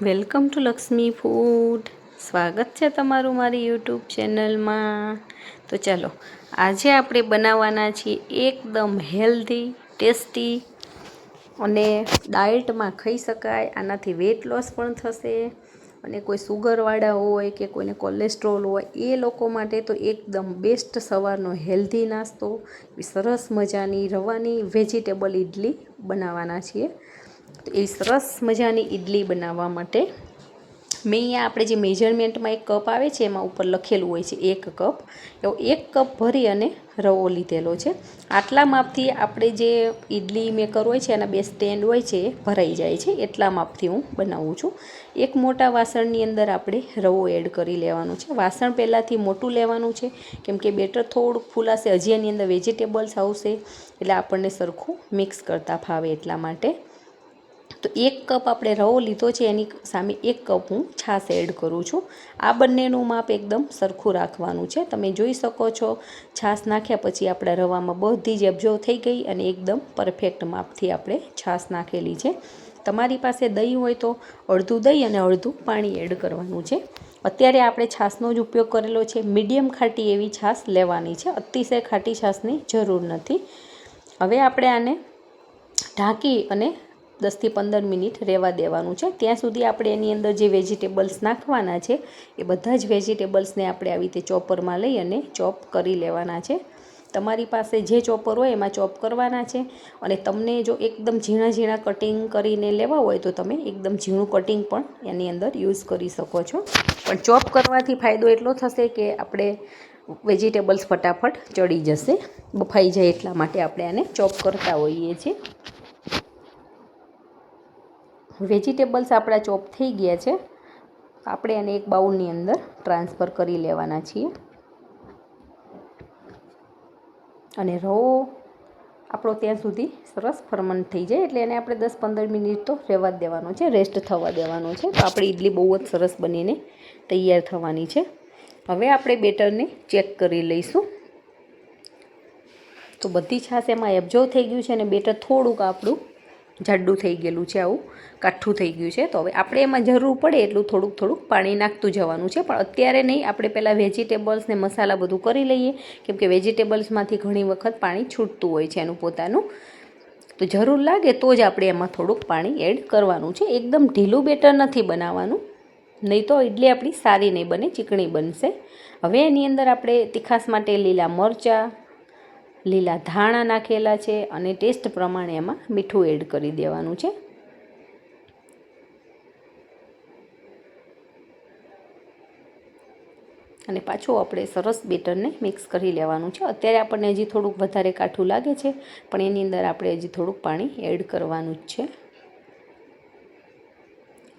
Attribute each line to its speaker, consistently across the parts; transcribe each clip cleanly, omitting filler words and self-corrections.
Speaker 1: Welcome to Lakshmi food. સ્વાગત છે તમારું મારી યુટ્યુબ ચેનલમાં. તો ચાલો, આજે આપણે બનાવવાના છીએ એકદમ હેલ્ધી, ટેસ્ટી અને ડાયટમાં ખાઈ શકાય. આનાથી વેટ લોસ પણ થશે અને કોઈ સુગરવાળા હોય કે કોઈને કોલેસ્ટ્રોલ હોય એ લોકો માટે તો એકદમ બેસ્ટ સવારનો હેલ્ધી નાસ્તો. સરસ મજાની રવાની વેજીટેબલ ઇડલી બનાવવાના છીએ. તો એ સરસ મજાની ઇડલી બનાવવા માટે મેં અહીંયા આપણે જે મેજરમેન્ટમાં એક કપ આવે છે એમાં ઉપર લખેલું હોય છે 1 કપ. એવો 1 કપ ભરી અને રવો લીધેલો છે. આટલા માપથી આપણે જે ઇડલી મેકર હોય છે એના 2 સ્ટેન્ડ હોય છે એ ભરાઈ જાય છે. એટલા માપથી હું બનાવું છું. એક મોટા વાસણની અંદર આપણે રવો એડ કરી લેવાનું છે. વાસણ પહેલાંથી મોટું લેવાનું છે કેમ કે બેટર થોડુંક ફૂલાશે, હજી એની અંદર વેજીટેબલ્સ આવશે એટલે આપણને સરખું મિક્સ કરતાં ફાવે એટલા માટે. તો 1 કપ આપણે રવો લીધો છે, એની સામે 1 કપ હું છાશ એડ કરું છું. આ બંનેનું માપ એકદમ સરખું રાખવાનું છે. તમે જોઈ શકો છો છાશ નાખ્યા પછી આપણા રવામાં બધી જ એબ્ઝોર્વ થઈ ગઈ અને એકદમ પરફેક્ટ માપથી આપણે છાશ નાખેલી છે. તમારી પાસે દહીં હોય તો અડધું દહીં અને અડધું પાણી એડ કરવાનું છે. અત્યારે આપણે છાશનો જ ઉપયોગ કરેલો છે. મીડિયમ ખાટી એવી છાશ લેવાની છે, અતિશય ખાટી છાશની જરૂર નથી. હવે આપણે આને ઢાંકી અને 10થી 15 મિનિટ રહેવા દેવાનું છે. ત્યાં સુધી આપણે એની અંદર જે વેજીટેબલ્સ નાખવાના છે એ બધા જ વેજીટેબલ્સને આપણે આવી રીતે ચોપરમાં લઈ અને ચોપ કરી લેવાના છે. તમારી પાસે જે ચોપર હોય એમાં ચોપ કરવાના છે. અને તમને જો એકદમ ઝીણા ઝીણા કટિંગ કરીને લેવા હોય તો તમે એકદમ ઝીણું કટિંગ પણ એની અંદર યુઝ કરી શકો છો. પણ ચોપ કરવાથી ફાયદો એટલો થશે કે આપણે વેજીટેબલ્સ ફટાફટ ચડી જશે, બફાઈ જાય એટલા માટે આપણે આને ચોપ કરતા હોઈએ છીએ. વેજીટેબલ્સ આપણા ચોપ થઈ ગયા છે. આપણે એને એક બાઉલની અંદર ટ્રાન્સફર કરી લેવાના છીએ. અને રવો આપણો ત્યાં સુધી સરસ ફરમન્ટ થઈ જાય એટલે એને આપણે 10-15 મિનિટ તો રહેવા જ દેવાનો છે, રેસ્ટ થવા દેવાનો છે. તો આપણી ઇડલી બહુ જ સરસ બનીને તૈયાર થવાની છે. હવે આપણે બેટરને ચેક કરી લઈશું. તો બધી છાશ એમાં એબ્ઝોર્વ થઈ ગયું છે અને બેટર થોડુંક આપણું જાડું થઈ ગયેલું છે, આવું કાઠું થઈ ગયું છે. તો હવે આપણે એમાં જરૂર પડે એટલું થોડુંક પાણી નાખતું જવાનું છે, પણ અત્યારે નહીં. આપણે પહેલાં વેજીટેબલ્સને મસાલા બધું કરી લઈએ કેમ કે વેજીટેબલ્સમાંથી ઘણી વખત પાણી છૂટતું હોય છે એનું પોતાનું. તો જરૂર લાગે તો જ આપણે એમાં થોડુંક પાણી એડ કરવાનું છે. એકદમ ઢીલું બેટર નથી બનાવવાનું, નહીં તો ઇડલી આપણી સારી નહીં બને, ચીકણી બનશે. હવે એની અંદર આપણે તીખાશ માટે લીલા મરચાં, લીલા ધાણા નાખેલા છે અને ટેસ્ટ પ્રમાણે એમાં મીઠું એડ કરી દેવાનું છે. અને પાછું આપણે સરસ બેટરને મિક્સ કરી લેવાનું છે. અત્યારે આપણને હજી થોડુંક વધારે કાઠું લાગે છે પણ એની અંદર આપણે હજી થોડુંક પાણી એડ કરવાનું જ છે.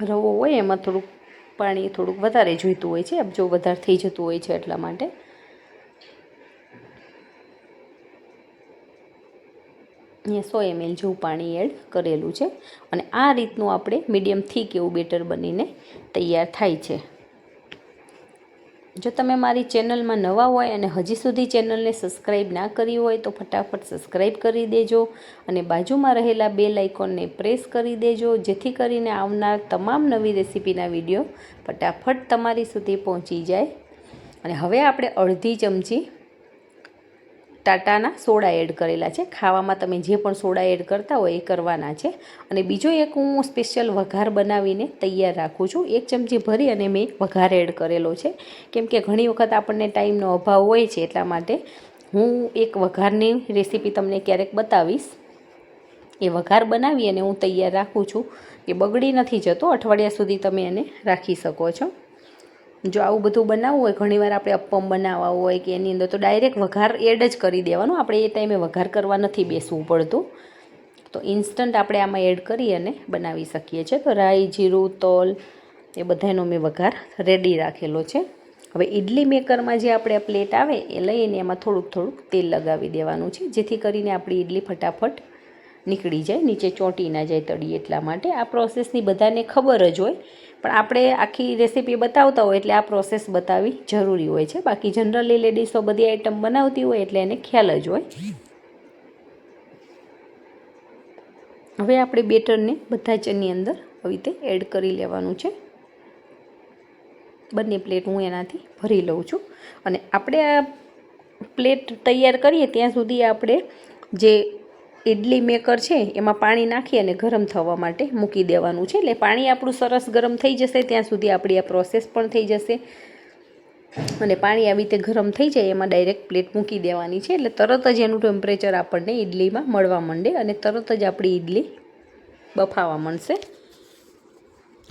Speaker 1: રવો હોય એમાં થોડુંક પાણી થોડુંક વધારે જોઈતું હોય છે, જો વધારે થઈ જતું હોય છે એટલા માટે. અહીંયા 100 ml જેવું પાણી એડ કરેલું છે અને આ રીતનું આપણે મીડિયમ થીક એવું બેટર બનીને તૈયાર થાય છે. જો તમે મારી ચેનલમાં નવા હોય અને હજી સુધી ચેનલને સબસ્ક્રાઈબ ના કરી હોય તો ફટાફટ સબસ્ક્રાઈબ કરી દેજો અને બાજુમાં રહેલા બેલ આઇકોનને પ્રેસ કરી દેજો, જેથી કરીને આવનાર તમામ નવી રેસીપીના વિડીયો ફટાફટ તમારી સુધી પહોંચી જાય. અને હવે આપણે અડધી ચમચી ટાટાના સોડા એડ કરેલા છે. ખાવામાં તમે જે પણ સોડા એડ કરતા હોય એ કરવાના છે. અને બીજો એક હું સ્પેશિયલ વઘાર બનાવીને તૈયાર રાખું છું. 1 ચમચી ભરી અને મેં વઘાર એડ કરેલો છે કેમ કે ઘણી વખત આપણને ટાઈમનો અભાવ હોય છે એટલા માટે. હું એક વઘારની રેસીપી તમને ક્યારેક બતાવીશ. એ વઘાર બનાવી અને હું તૈયાર રાખું છું. એ બગડી નથી જતો, અઠવાડિયા સુધી તમે એને રાખી શકો છો. જો આવું બધું બનાવવું હોય, ઘણીવાર આપણે અપ્પમ બનાવવા હોય કે એની અંદર તો ડાયરેક્ટ વઘાર એડ જ કરી દેવાનું. આપણે એ ટાઈમે વઘાર કરવા નથી બેસવું પડતું. તો ઇન્સ્ટન્ટ આપણે આમાં એડ કરી અને બનાવી શકીએ છીએ. તો રાઈ, જીરું, તલ એ બધાનો મેં વઘાર રેડી રાખેલો છે. હવે ઇડલી મેકરમાં જે આપણે પ્લેટ આવે એ લઈને એમાં થોડુંક તેલ લગાવી દેવાનું છે, જેથી કરીને આપણી ઇડલી ફટાફટ નીકળી જાય, નીચે ચોંટી ના જાય તળી. એટલા માટે આ પ્રોસેસની બધાને ખબર જ હોય, પણ આપણે આખી રેસીપી બતાવતા હોય એટલે આ પ્રોસેસ બતાવવી જરૂરી હોય છે. બાકી જનરલી લેડીઝો બધી આઈટમ બનાવતી હોય એટલે એને ખ્યાલ જ હોય. હવે આપણે બેટરને બધા જ એની અંદર આવી રીતે એડ કરી લેવાનું છે. બંને પ્લેટ હું એનાથી ભરી લઉં છું. અને આપણે આ પ્લેટ તૈયાર કરીએ ત્યાં સુધી આપણે જે ઇડલી મેકર છે એમાં પાણી નાખી અને ગરમ થવા માટે મૂકી દેવાનું છે. એટલે પાણી આપણું સરસ ગરમ થઈ જશે ત્યાં સુધી આપણી આ પ્રોસેસ પણ થઈ જશે. અને પાણી આવી રીતે ગરમ થઈ જાય એમાં ડાયરેક્ટ પ્લેટ મૂકી દેવાની છે. એટલે તરત જ એનું ટેમ્પરેચર આપણને ઇડલીમાં મળવા માંડે અને તરત જ આપણી ઇડલી બફાવા માંડશે.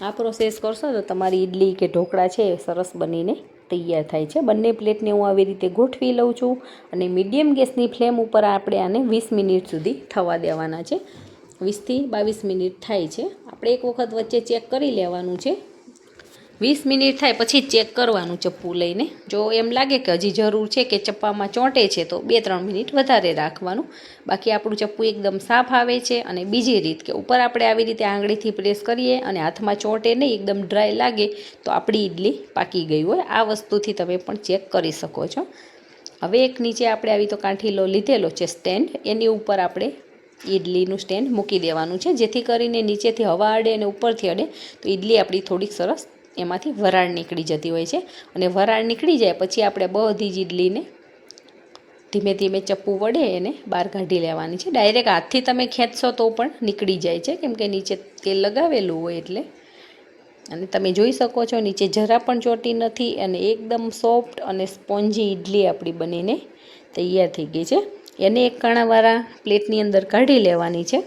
Speaker 1: આ પ્રોસેસ કરશો તો તમારી ઇડલી કે ઢોકળા છે એ સરસ બનીને તૈયાર થાય છે. બંને પ્લેટને હું આવી રીતે ગોઠવી લઉં છું અને મીડિયમ ગેસની ફ્લેમ ઉપર આપણે આને 20 મિનિટ સુધી થવા દેવાના છે. 20થી 22 મિનિટ થાય છે. આપણે એક વખત વચ્ચે ચેક કરી લેવાનું છે. 20 મિનિટ થાય પછી ચેક કરવાનું ચપ્પુ લઈને. જો એમ લાગે કે હજી જરૂર છે કે ચપ્પામાં ચોંટે છે તો 2-3 મિનિટ વધારે રાખવાનું. બાકી આપણું ચપ્પુ એકદમ સાફ આવે છે. અને બીજી રીત કે ઉપર આપણે આવી રીતે આંગળીથી પ્રેસ કરીએ અને હાથમાં ચોંટે નહીં, એકદમ ડ્રાય લાગે તો આપણી ઇડલી પાકી ગઈ હોય. આ વસ્તુથી તમે પણ ચેક કરી શકો છો. હવે એક નીચે આપણે આવી તો કાંઠીલો લીધેલો છે સ્ટેન્ડ, એની ઉપર આપણે ઇડલીનું સ્ટેન્ડ મૂકી દેવાનું છે, જેથી કરીને નીચેથી હવા અડે અને ઉપરથી અડે તો ઇડલી આપણી થોડીક સરસ એમાંથી વરાળ નીકળી જતી હોય છે. અને વરાળ નીકળી જાય પછી આપણે બધી જ ઇડલીને ધીમે ધીમે ચપ્પુ વડે એને બહાર કાઢી લેવાની છે. ડાયરેક્ટ હાથથી તમે ખેંચશો તો પણ નીકળી જાય છે, કેમ કે નીચે તેલ લગાવેલું હોય એટલે. અને તમે જોઈ શકો છો નીચે જરા પણ ચોટી નથી અને એકદમ સોફ્ટ અને સ્પોન્જી ઇડલી આપણી બનીને તૈયાર થઈ ગઈ છે. એને એક કાણાવાળા પ્લેટની અંદર કાઢી લેવાની છે.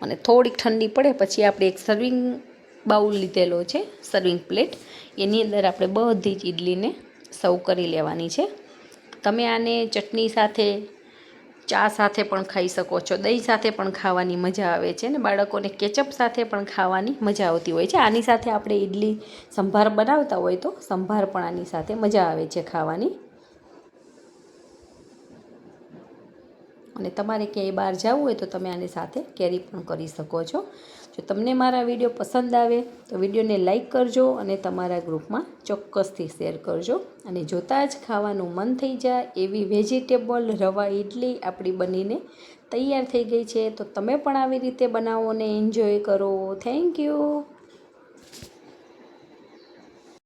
Speaker 1: અને થોડીક ઠંડી પડે પછી આપણે એક સર્વિંગ બાઉલ લીધેલો છે, સર્વિંગ પ્લેટ, એની અંદર આપણે બધી જ ઇડલીને સર્વ કરી લેવાની છે. તમે આને ચટણી સાથે, ચા સાથે પણ ખાઈ શકો છો, દહીં સાથે પણ ખાવાની મજા આવે છે. ને બાળકોને કેચઅપ સાથે પણ ખાવાની મજા આવતી હોય છે. આની સાથે આપણે ઇડલી સંભાર બનાવતા હોય તો સંભાર પણ આની સાથે મજા આવે છે ખાવાની. અને તમારે ક્યાંય બહાર જવું હોય તો તમે આની સાથે કેરી પણ કરી શકો છો. જો તમને મારા વિડીયો પસંદ આવે તો વિડીયોને લાઈક કરજો અને તમારા ગ્રુપમાં ચોક્કસથી શેર કરજો. અને જોતાં જ ખાવાનું મન થઈ જાય એવી વેજીટેબલ રવા ઇડલી આપણી બનીને તૈયાર થઈ ગઈ છે. તો તમે પણ આવી રીતે બનાવો અને એન્જોય કરો. Thank you.